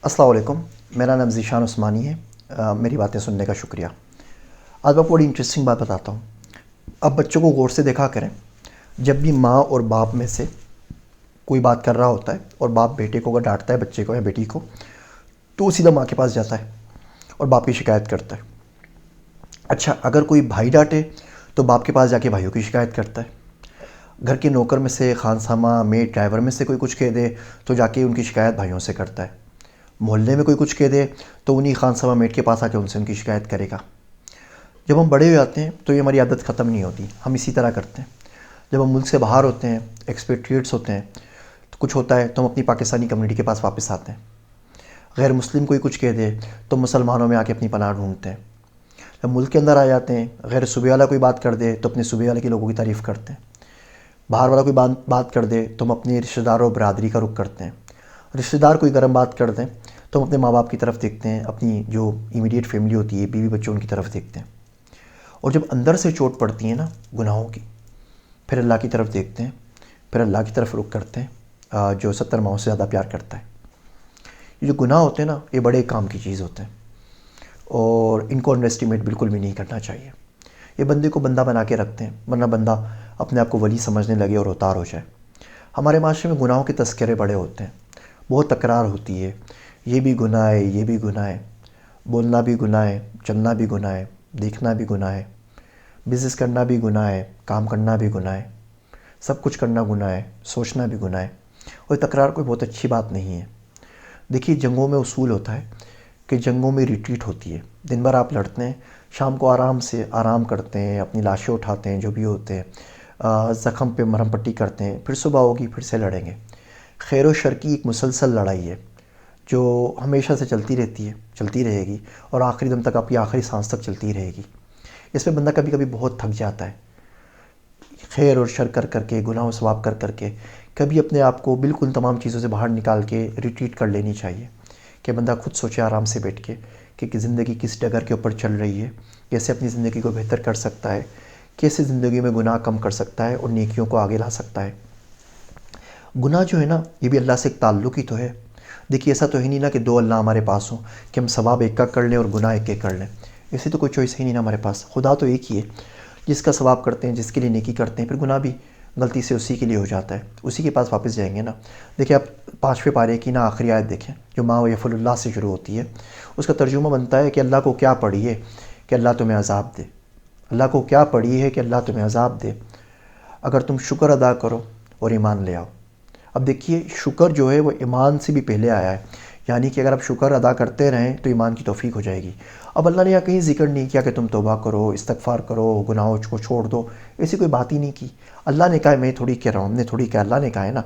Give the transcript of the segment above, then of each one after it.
السلام علیکم، میرا نام ذیشان عثمانی ہے۔ میری باتیں سننے کا شکریہ۔ آج میں آپ کو بڑی انٹرسٹنگ بات بتاتا ہوں۔ اب بچوں کو غور سے دیکھا کریں، جب بھی ماں اور باپ میں سے کوئی بات کر رہا ہوتا ہے اور باپ بیٹے کو اگر ڈانٹتا ہے، بچے کو یا بیٹی کو، تو وہ سیدھا ماں کے پاس جاتا ہے اور باپ کی شکایت کرتا ہے۔ اچھا، اگر کوئی بھائی ڈانٹے تو باپ کے پاس جا کے بھائیوں کی شکایت کرتا ہے۔ گھر کے نوکر میں سے، خانسامہ، میڈ، ڈرائیور میں سے کوئی کچھ کہہ دے تو جا کے ان کی شکایت بھائیوں سے کرتا ہے۔ محلے میں کوئی کچھ کہہ دے تو انہی خانسامہ میٹ کے پاس آ کے ان کی شکایت کرے گا۔ جب ہم بڑے ہو جاتے ہیں تو یہ ہماری عادت ختم نہیں ہوتی، ہم اسی طرح کرتے ہیں۔ جب ہم ملک سے باہر ہوتے ہیں، ایکسپیٹریٹس ہوتے ہیں، تو کچھ ہوتا ہے تو ہم اپنی پاکستانی کمیونٹی کے پاس واپس آتے ہیں۔ غیر مسلم کوئی کچھ کہہ دے تو مسلمانوں میں آ کے اپنی پناہ ڈھونڈتے ہیں۔ جب ملک کے اندر آ جاتے ہیں، غیر صوبے والا کوئی بات کر دے تو اپنے صوبے والے کے لوگوں کی تعریف کرتے ہیں۔ باہر والا کوئی بات کر دے تو ہم اپنے رشتہ داروں برادری کا رخ کرتے ہیں۔ رشتہ دار کوئی گرم بات کر دیں تو ہم اپنے ماں باپ کی طرف دیکھتے ہیں، اپنی جو امیڈیٹ فیملی ہوتی ہے، بیوی بچوں، ان کی طرف دیکھتے ہیں۔ اور جب اندر سے چوٹ پڑتی ہے نا گناہوں کی، پھر اللہ کی طرف دیکھتے ہیں، پھر اللہ کی طرف رخ کرتے ہیں، جو 70 ماؤں سے زیادہ پیار کرتا ہے۔ یہ جو گناہ ہوتے ہیں نا، یہ بڑے کام کی چیز ہوتے ہیں اور ان کو انڈر اسٹیمیٹ بالکل بھی نہیں کرنا چاہیے۔ یہ بندے کو بندہ بنا کے رکھتے ہیں، ورنہ بندہ اپنے آپ کو ولی سمجھنے لگے اور اتار ہو جائے۔ ہمارے معاشرے میں گناہوں کے تذکرے بڑے ہوتے ہیں، بہت تکرار ہوتی ہے۔ یہ بھی گناہ ہے، یہ بھی گناہ ہے، بولنا بھی گناہ ہے، چلنا بھی گناہ ہے، دیکھنا بھی گناہ ہے، بزنس کرنا بھی گناہ ہے، کام کرنا بھی گناہ ہے، سب کچھ کرنا گناہ ہے، سوچنا بھی گناہ ہے۔ اور تکرار کوئی بہت اچھی بات نہیں ہے۔ دیکھیے، جنگوں میں اصول ہوتا ہے کہ جنگوں میں ریٹریٹ ہوتی ہے۔ دن بھر آپ لڑتے ہیں، شام کو آرام کرتے ہیں، اپنی لاشیں اٹھاتے ہیں، جو بھی ہوتے ہیں، زخم پہ مرہم پٹی کرتے ہیں، پھر صبح ہوگی، پھر سے لڑیں گے۔ خیر و شر کی ایک مسلسل لڑائی ہے جو ہمیشہ سے چلتی رہتی ہے، چلتی رہے گی اور آخری دم تک، آپ کی آخری سانس تک چلتی رہے گی۔ اس میں بندہ کبھی کبھی بہت تھک جاتا ہے، خیر اور شر کر کر کے، گناہ و ثواب کر کر کے۔ کبھی اپنے آپ کو بالکل تمام چیزوں سے باہر نکال کے ریٹریٹ کر لینی چاہیے کہ بندہ خود سوچے آرام سے بیٹھ کے کہ زندگی کس ڈگر کے اوپر چل رہی ہے، کیسے اپنی زندگی کو بہتر کر سکتا ہے، کیسے زندگی میں گناہ کم کر سکتا ہے اور نیکیوں کو آگے لا سکتا ہے۔ گناہ جو ہے نا، یہ بھی اللہ سے ایک تعلق ہی تو ہے۔ دیکھیے، ایسا تو ہی نہیں نا کہ دو اللہ ہمارے پاس ہوں کہ ہم ثواب ایک کا کر لیں اور گناہ ایک کر لیں۔ ایسی تو کوئی چوائس ہی نہیں نا ہمارے پاس۔ خدا تو ایک ہی ہے، جس کا ثواب کرتے ہیں، جس کے لیے نیکی کرتے ہیں، پھر گناہ بھی غلطی سے اسی کے لیے ہو جاتا ہے، اسی کے پاس واپس جائیں گے نا۔ دیکھیں، آپ 5ویں پارے کی نا آخری آیت دیکھیں جو ما یفعل اللہ سے شروع ہوتی ہے۔ اس کا ترجمہ بنتا ہے کہ اللہ کو کیا پڑی ہے کہ اللہ تمہیں عذاب دے۔ اللہ کو کیا پڑی ہے کہ اللہ تمہیں عذاب دے، اگر تم شکر ادا کرو اور ایمان لے آؤ۔ اب دیکھیے، شکر جو ہے وہ ایمان سے بھی پہلے آیا ہے، یعنی کہ اگر آپ شکر ادا کرتے رہیں تو ایمان کی توفیق ہو جائے گی۔ اب اللہ نے یہاں کہیں ذکر نہیں کیا کہ تم توبہ کرو، استغفار کرو، گناہوں کو چھوڑ دو، ایسی کوئی بات ہی نہیں کی۔ اللہ نے کہا ہے، میں تھوڑی کہہ رہا ہوں، ہم نے تھوڑی کہا، اللہ نے کہا ہے نا،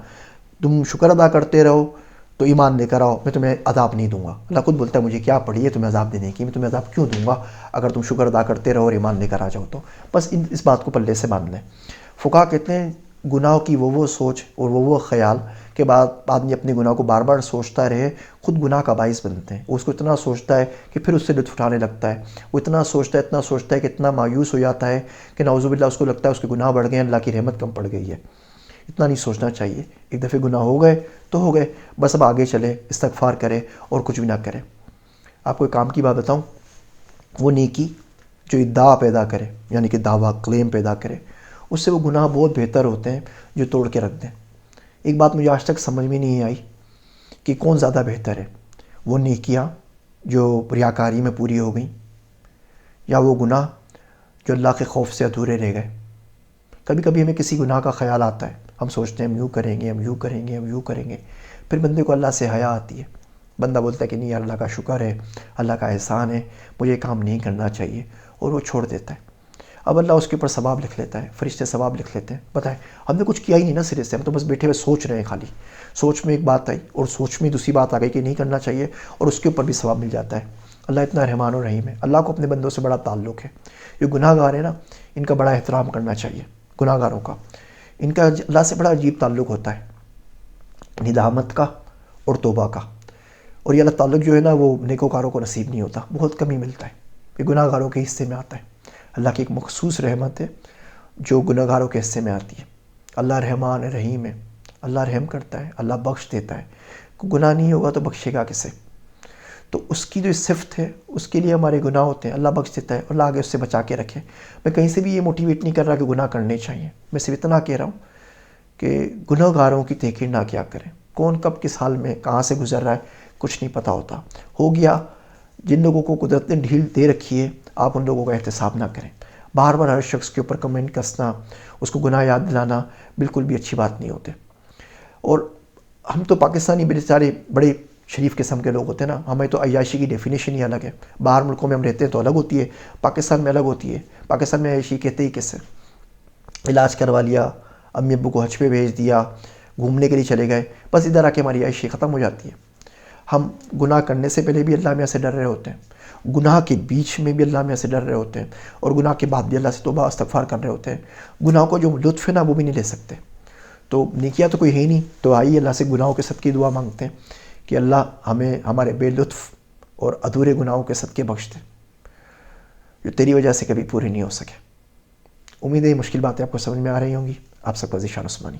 تم شکر ادا کرتے رہو تو ایمان لے کر آؤ، میں تمہیں عذاب نہیں دوں گا۔ اللہ خود بولتا ہے، مجھے کیا پڑی ہے تمہیں عذاب دینے کی، میں تمہیں عذاب کیوں دوں گا اگر تم شکر ادا کرتے رہو اور ایمان لے کر آ جاؤ تو۔ بس اس بات کو پلے سے باندھ لیں۔ فقہا کہتے ہیں، گناہوں کی وہ سوچ اور وہ خیال کہ بعد آدمی اپنے گناہ کو بار بار سوچتا رہے، خود گناہ کا باعث بنتے ہیں۔ وہ اس کو اتنا سوچتا ہے کہ پھر اس سے لطف اٹھانے لگتا ہے، وہ اتنا سوچتا ہے کہ اتنا مایوس ہو جاتا ہے کہ نعوذ باللہ اس کو لگتا ہے اس کے گناہ بڑھ گئے ہیں، اللہ کی رحمت کم پڑ گئی ہے۔ اتنا نہیں سوچنا چاہیے۔ ایک دفعہ گناہ ہو گئے تو ہو گئے، بس اب آگے چلے، استغفار کرے اور کچھ بھی نہ کرے۔ آپ کو ایک کام کی بات بتاؤں، وہ نیکی جو ادعا پیدا کرے، یعنی کہ دعویٰ، کلیم پیدا کرے، اس سے وہ گناہ بہت بہتر ہوتے ہیں جو توڑ کے رکھ دیں۔ ایک بات مجھے آج تک سمجھ میں نہیں آئی کہ کون زیادہ بہتر ہے، وہ نیکیاں جو ریاکاری میں پوری ہو گئیں یا وہ گناہ جو اللہ کے خوف سے ادھورے رہ گئے۔ کبھی کبھی ہمیں کسی گناہ کا خیال آتا ہے، ہم سوچتے ہیں ہم یوں کریں گے، ہم یوں کریں گے، ہم یوں کریں گے، پھر بندے کو اللہ سے حیا آتی ہے۔ بندہ بولتا ہے کہ نہیں، اللہ کا شکر ہے، اللہ کا احسان ہے، مجھے یہ کام نہیں کرنا چاہیے، اور وہ چھوڑ دیتا ہے۔ اب اللہ اس کے اوپر ثواب لکھ لیتا ہے، فرشتے ثواب لکھ لیتے ہیں۔ بتائیں، ہم نے کچھ کیا ہی نہیں نا سرے سے، ہم تو بس بیٹھے ہوئے سوچ رہے ہیں خالی۔ سوچ میں ایک بات آئی اور سوچ میں دوسری بات آ گئی کہ نہیں کرنا چاہیے، اور اس کے اوپر بھی ثواب مل جاتا ہے۔ اللہ اتنا رحمان و رحیم ہے، اللہ کو اپنے بندوں سے بڑا تعلق ہے۔ یہ گناہ گار ہیں نا، ان کا بڑا احترام کرنا چاہیے، گناہ گاروں کا۔ ان کا اللہ سے بڑا عجیب تعلق ہوتا ہے، ندامت کا اور توبہ کا۔ اور یہ اللہ تعلق جو ہے نا، وہ نیکوکاروں کو نصیب نہیں ہوتا، بہت کم ہی ملتا ہے، یہ گناہ گاروں کے حصے میں آتا ہے۔ اللہ کی ایک مخصوص رحمت ہے جو گناہ گاروں کے حصے میں آتی ہے۔ اللہ رحمان رحیم ہے، اللہ رحم کرتا ہے، اللہ بخش دیتا ہے۔ کوئی گناہ نہیں ہوگا تو بخشے گا کسے؟ تو اس کی جو صفت ہے اس کے لیے ہمارے گناہ ہوتے ہیں، اللہ بخش دیتا ہے اور اللہ آگے اس سے بچا کے رکھے۔ میں کہیں سے بھی یہ موٹیویٹ نہیں کر رہا کہ گناہ کرنے چاہیے، میں صرف اتنا کہہ رہا ہوں کہ گناہ گاروں کی تحقیر نہ کیا کریں۔ کون کب کس حال میں کہاں سے گزر رہا ہے کچھ نہیں پتہ ہوتا، ہو گیا۔ جن لوگوں کو قدرت نے ڈھیل دے رکھی ہے آپ ان لوگوں کا احتساب نہ کریں۔ بار بار ہر شخص کے اوپر کمنٹ کسنا، اس کو گناہ یاد دلانا بالکل بھی اچھی بات نہیں ہوتے۔ اور ہم تو پاکستانی بیچارے بڑے شریف قسم کے لوگ ہوتے ہیں نا، ہمیں تو عیاشی کی ڈیفینیشن ہی الگ ہے۔ باہر ملکوں میں ہم رہتے ہیں تو الگ ہوتی ہے، پاکستان میں الگ ہوتی ہے۔ پاکستان میں عیاشی کہتے ہی کس ہے؟ علاج کروا لیا، امی ابو کو حج پہ بھیج دیا، گھومنے کے لیے چلے گئے، بس ادھر آ کے ہماری عیاشی ختم ہو جاتی ہے۔ ہم گناہ کرنے سے پہلے بھی اللہ میاں سے ڈر رہے ہوتے ہیں، گناہ کے بیچ میں بھی اللہ میاں سے ڈر رہے ہوتے ہیں، اور گناہ کے بعد بھی اللہ سے توبہ استغفار کر رہے ہوتے ہیں۔ گناہ کو جو لطف ہے نا وہ بھی نہیں لے سکتے، تو نیکیاں تو کوئی ہے نہیں، تو آئیے اللہ سے گناہوں کے صدقے دعا مانگتے ہیں کہ اللہ ہمیں ہمارے بے لطف اور ادھورے گناہوں کے صدقے بخش دے جو تیری وجہ سے کبھی پورے نہیں ہو سکے۔ امید ہے یہ مشکل باتیں آپ کو سمجھ میں آ رہی ہوں گی۔ آپ سب کا ذیشان عثمانی۔